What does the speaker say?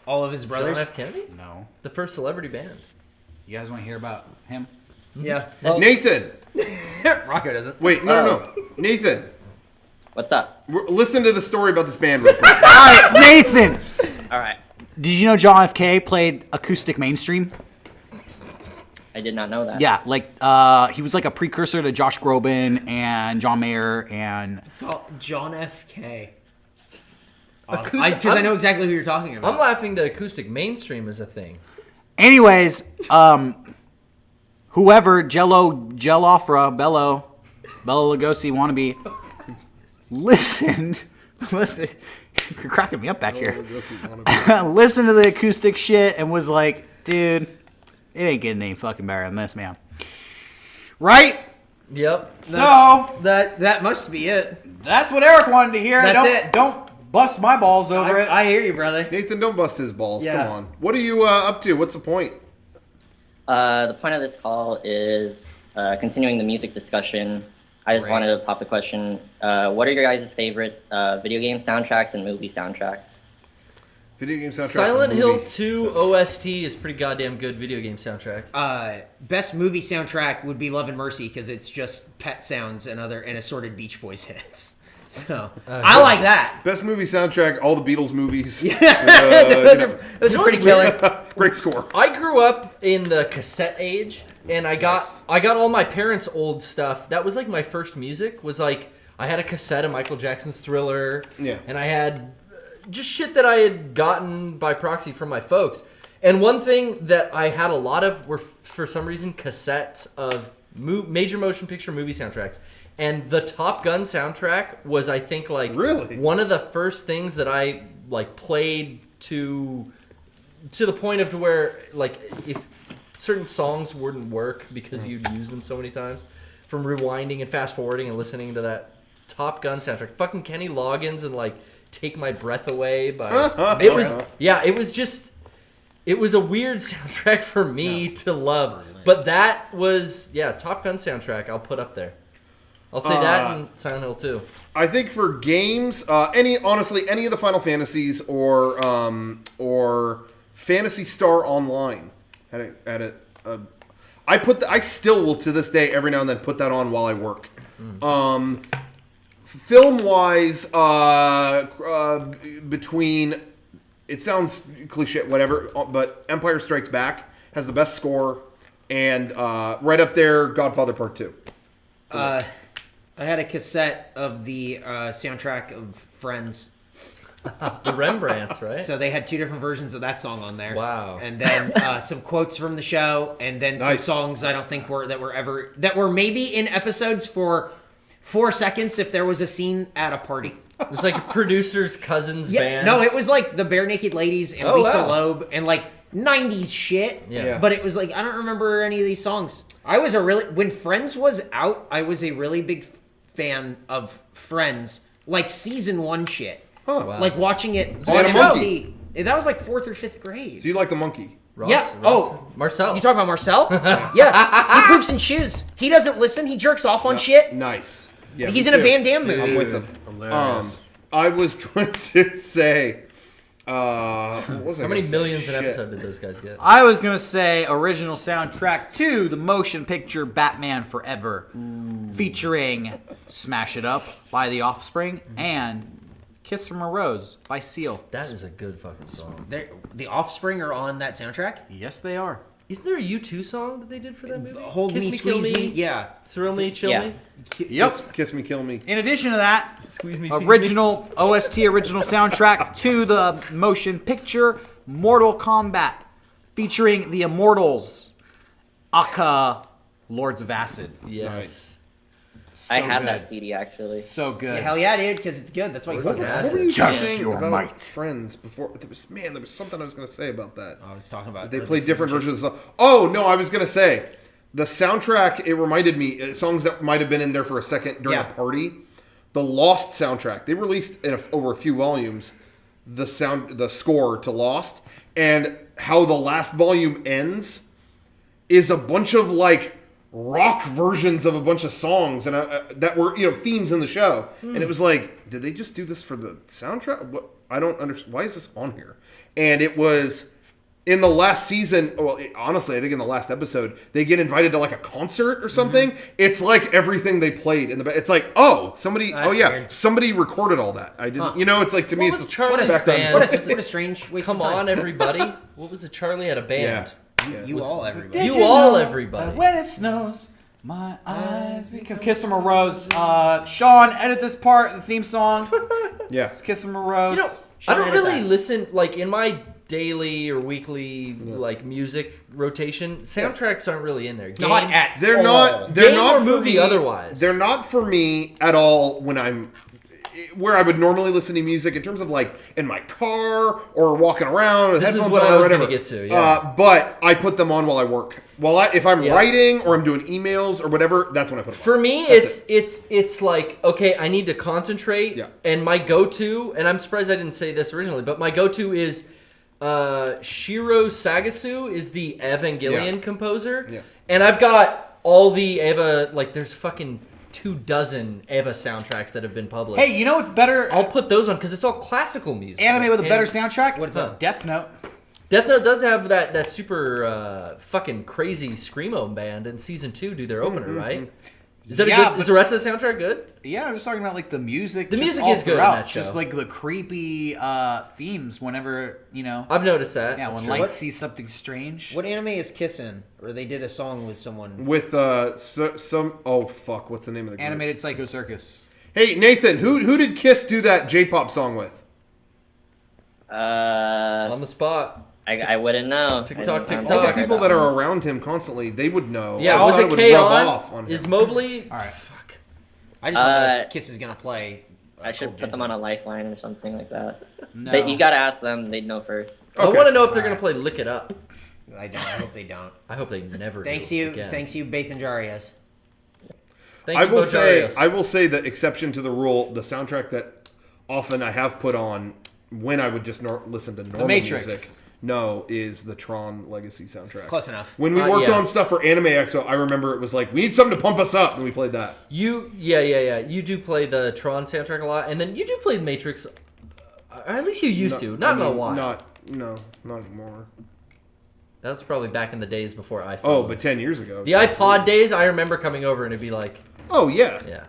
All of his brothers. John F. Kennedy? No. The first celebrity band. You guys want to hear about him? Yeah. Well, Nathan. Rocco doesn't. Wait, no. Nathan. what's up? Listen to the story about this band real quick. All right, Nathan. All right. Did you know John F. K. played acoustic mainstream? I did not know that. Yeah, like he was like a precursor to Josh Groban and John Mayer and John F. K. Because I know exactly who you're talking about. I'm laughing that acoustic mainstream is a thing. anyways, whoever Bello Lugosi wannabe listen, you're cracking me up back here. Listen to the acoustic shit and was like, dude, it ain't getting any fucking better than this, man. Right? Yep. So that must be it. that's what Eric wanted to hear. That's it. Don't bust my balls over it. I hear you, brother. Nathan, don't bust his balls. Yeah. Come on. What are you up to? What's the point? The point of this call is continuing the music discussion. I just wanted to pop the question. What are your guys' favorite video game soundtracks and movie soundtracks? Video game soundtrack. Silent Hill 2 OST is pretty goddamn good video game soundtrack. Best movie soundtrack would be Love and Mercy because it's just pet sounds and assorted Beach Boys hits. So I like that. Best movie soundtrack, all the Beatles movies. Those are pretty killer. Great score. I grew up in the cassette age, and I got all my parents' old stuff. That was like my first music. Was like I had a cassette of Michael Jackson's Thriller. Yeah. And I had just shit that I had gotten by proxy from my folks. And one thing that I had a lot of were, for some reason, cassettes of major motion picture movie soundtracks. And the Top Gun soundtrack was, I think, like really one of the first things that I like played to the point of where like if certain songs wouldn't work because you'd use them so many times, from rewinding and fast forwarding and listening to that Top Gun soundtrack, fucking Kenny Loggins and like Take My Breath Away by it was a weird soundtrack for me to love, but that was Top Gun soundtrack I'll put up there. I'll say that and Silent Hill 2. I think for games, any of the Final Fantasies or Phantasy Star Online I still will to this day every now and then put that on while I work. Film wise, between, it sounds cliche, whatever, but Empire Strikes Back has the best score, and right up there, Godfather Part 2. I had a cassette of the soundtrack of Friends. The Rembrandts, right? So they had two different versions of that song on there. Wow. And then some quotes from the show, and then some songs I don't think that were maybe in episodes for 4 seconds if there was a scene at a party. It was like a producer's cousin's band. No, it was like the Bare Naked Ladies and Lisa Loeb and like 90s shit. Yeah. But it was like I don't remember any of these songs. When Friends was out, I was a really big fan of Friends, like season 1 shit. Huh. Wow. Like watching it So you on had a monkey. NBC. That was like 4th or 5th grade. So you like the monkey? Ross, Marcel. You talking about Marcel? Yeah. He poops in shoes. He doesn't listen. He jerks off on shit. Nice. Yeah, He's me in a too. Van Damme movie. I'm with him. Hilarious. I was going to say, what was I How many gonna say? millions an Shit. episode did those guys get? I was gonna say original soundtrack to the motion picture Batman Forever, featuring "Smash It Up" by The Offspring and "Kiss from a Rose" by Seal. That is a good fucking song. The Offspring are on that soundtrack? Yes, they are. Isn't there a U2 song that they did for that movie? Hold Kiss Me, Kill Squeeze Me? Yeah. Thrill Me, Chill Yeah. Me? Yep. Kiss me, kill me. In addition to that, Squeeze Me, Tease Me? original original soundtrack to the motion picture Mortal Kombat, featuring the Immortals, aka Lords of Acid. Yes. I had good. that CD actually. So good. Yeah, hell yeah, dude, because it's good. That's why you fucking Acid. What were you Just saying your about might. Friends before? There was something I was going to say about that. I was talking about They played different versions of the song. Oh, no, I was going to say, the soundtrack, it reminded me, songs that might have been in there for a second during a party. The Lost soundtrack. They released over a few volumes the score to Lost, and how the last volume ends is a bunch of like rock versions of a bunch of songs and that were themes in the show, and it was like, did they just do this for the soundtrack? What, I don't understand. Why is this on here? And it was in the last season. Well, honestly, I think in the last episode they get invited to like a concert or something. It's like everything they played in the. It's like, oh, somebody. That's weird. Somebody recorded all that. I didn't. It's like, to me, What it's was Charlie's what a, band? what a strange waste Come of time. on, everybody. What was it? Charlie had a band. You all, everybody. You all, everybody. When it snows, my eyes become Kiss from a Rose. Sean, edit this part, the theme song. Yeah. Kiss from a Rose. You know, I don't really listen, like, in my daily or weekly, like, music rotation, soundtracks aren't really in there. Not at They're all. not. They're Game not or for movie me. otherwise. They're not for me at all when I'm where I would normally listen to music in terms of like in my car or walking around with This is headphones what on I or was whatever. gonna get to, yeah. But I put them on while I work. If I'm writing or I'm doing emails or whatever, that's when I put them on. For me, it's like, okay, I need to concentrate, Yeah. and my go-to, and I'm surprised I didn't say this originally, but my go-to is Shiro Sagasu is the Evangelion composer, Yeah. and I've got all the Eva, like, there's fucking 24 Eva soundtracks that have been published. Hey, you know what's better? I'll put those on because it's all classical music. Anime with a And better soundtrack? What's up? Death Note. Death Note does have that super fucking crazy screamo band in season 2 do their opener, right? Is that Yeah, a good? Is the rest of the soundtrack good? Yeah, I'm just talking about like the music. The just music all is good in throughout. that show. Just like the creepy themes whenever, I've noticed that. yeah, That's when true. Light sees something strange. What anime is Kiss in? Or they did a song with someone. With some what's the name of the group? Animated Psycho Circus. Hey Nathan, who did Kiss do that J-pop song with? On the spot. I wouldn't know. TikTok, I didn't- TikTok. All the Talk people that are around him constantly, they would know. Yeah, I was thought it would K rub off on? him. Is Mobley? All right. Fuck. I just don't know if Kiss is going to play. I should put them on a lifeline or something like that. No. But you gotta ask them; they'd know first. I Okay. want to know if they're gonna play "Lick It Up." I don't. I hope they don't. I hope they never. Thanks do you, again. Bathan Jarius. Thank I you, will say, Bojarios. I will say the exception to the rule, the soundtrack that often I have put on when I would just listen to normal Matrix. music. No, is the Tron Legacy soundtrack. Close enough. When we worked yeah. on stuff for Anime Expo, I remember it was like, we need something to pump us up, and we played that. Yeah. You do play the Tron soundtrack a lot, and then you do play Matrix. Or at least you used to. Not in a while. Not anymore. That's probably back in the days before iPhone. Oh, but 10 years ago. the iPod days, I remember coming over and it'd be like, Oh, yeah. yeah.